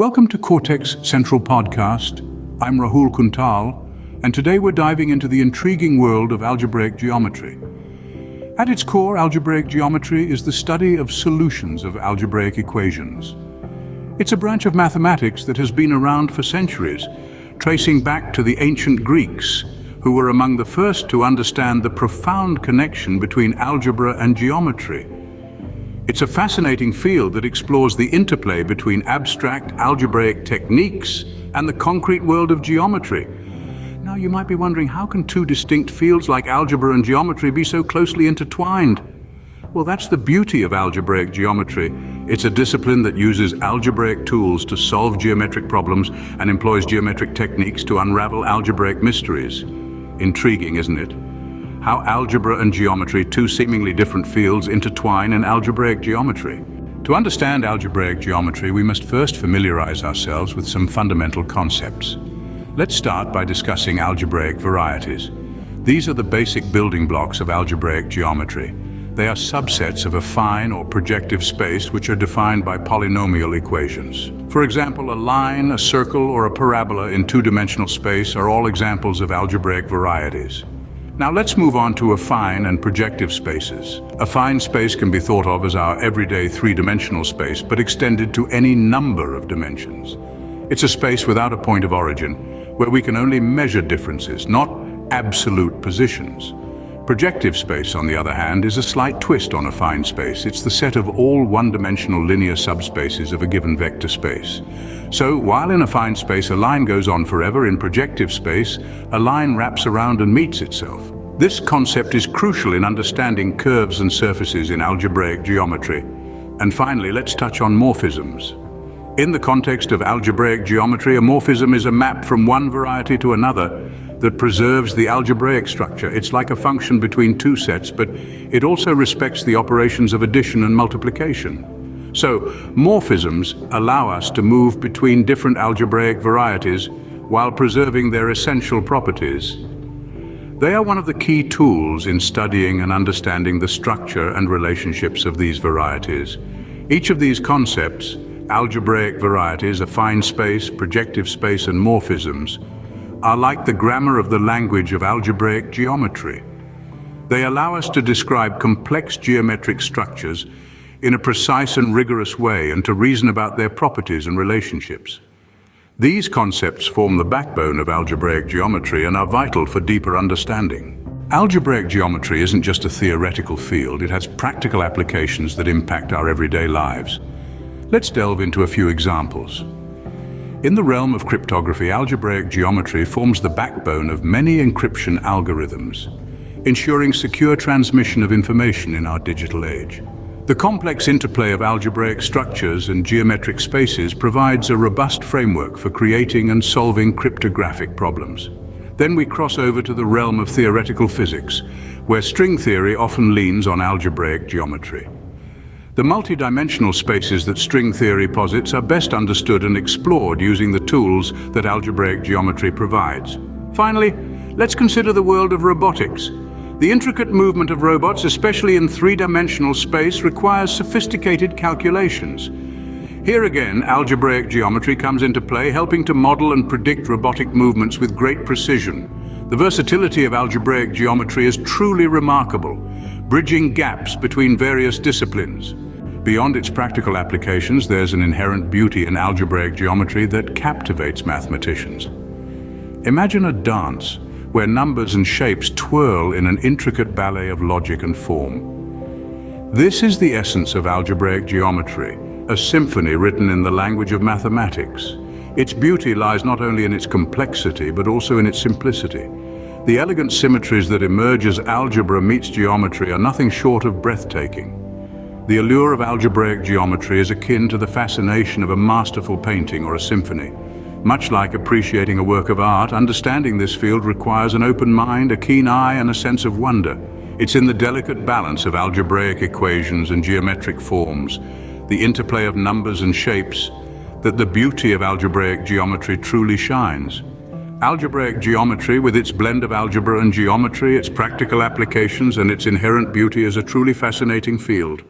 Welcome to Cortex Central Podcast. I'm Rahul Kuntal, and today we're diving into the intriguing world of algebraic geometry. At its core, algebraic geometry is the study of solutions of algebraic equations. It's a branch of mathematics that has been around for centuries, tracing back to the ancient Greeks, who were among the first to understand the profound connection between algebra and geometry. It's a fascinating field that explores the interplay between abstract algebraic techniques and the concrete world of geometry. Now, you might be wondering, how can two distinct fields like algebra and geometry be so closely intertwined? Well, that's the beauty of algebraic geometry. It's a discipline that uses algebraic tools to solve geometric problems and employs geometric techniques to unravel algebraic mysteries. Intriguing, isn't it? How algebra and geometry, two seemingly different fields, intertwine in algebraic geometry. To understand algebraic geometry, we must first familiarize ourselves with some fundamental concepts. Let's start by discussing algebraic varieties. These are the basic building blocks of algebraic geometry. They are subsets of affine or projective space which are defined by polynomial equations. For example, a line, a circle, or a parabola in two-dimensional space are all examples of algebraic varieties. Now let's move on to affine and projective spaces. Affine space can be thought of as our everyday three-dimensional space, but extended to any number of dimensions. It's a space without a point of origin, where we can only measure differences, not absolute positions. Projective space, on the other hand, is a slight twist on affine space. It's the set of all one-dimensional linear subspaces of a given vector space. So, while in affine space a line goes on forever, in projective space, a line wraps around and meets itself. This concept is crucial in understanding curves and surfaces in algebraic geometry. And finally, let's touch on morphisms. In the context of algebraic geometry, a morphism is a map from one variety to another that preserves the algebraic structure. It's like a function between two sets, but it also respects the operations of addition and multiplication. So, morphisms allow us to move between different algebraic varieties while preserving their essential properties. They are one of the key tools in studying and understanding the structure and relationships of these varieties. Each of these concepts, algebraic varieties, affine space, projective space, and morphisms, are like the grammar of the language of algebraic geometry. They allow us to describe complex geometric structures in a precise and rigorous way and to reason about their properties and relationships. These concepts form the backbone of algebraic geometry and are vital for deeper understanding. Algebraic geometry isn't just a theoretical field, it has practical applications that impact our everyday lives. Let's delve into a few examples. In the realm of cryptography, algebraic geometry forms the backbone of many encryption algorithms, ensuring secure transmission of information in our digital age. The complex interplay of algebraic structures and geometric spaces provides a robust framework for creating and solving cryptographic problems. Then we cross over to the realm of theoretical physics, where string theory often leans on algebraic geometry. The multi-dimensional spaces that string theory posits are best understood and explored using the tools that algebraic geometry provides. Finally, let's consider the world of robotics. The intricate movement of robots, especially in three-dimensional space, requires sophisticated calculations. Here again, algebraic geometry comes into play, helping to model and predict robotic movements with great precision. The versatility of algebraic geometry is truly remarkable, bridging gaps between various disciplines. Beyond its practical applications, there's an inherent beauty in algebraic geometry that captivates mathematicians. Imagine a dance where numbers and shapes twirl in an intricate ballet of logic and form. This is the essence of algebraic geometry, a symphony written in the language of mathematics. Its beauty lies not only in its complexity, but also in its simplicity. The elegant symmetries that emerge as algebra meets geometry are nothing short of breathtaking. The allure of algebraic geometry is akin to the fascination of a masterful painting or a symphony. Much like appreciating a work of art, understanding this field requires an open mind, a keen eye, and a sense of wonder. It's in the delicate balance of algebraic equations and geometric forms, the interplay of numbers and shapes, that the beauty of algebraic geometry truly shines. Algebraic geometry, with its blend of algebra and geometry, its practical applications, and its inherent beauty, is a truly fascinating field.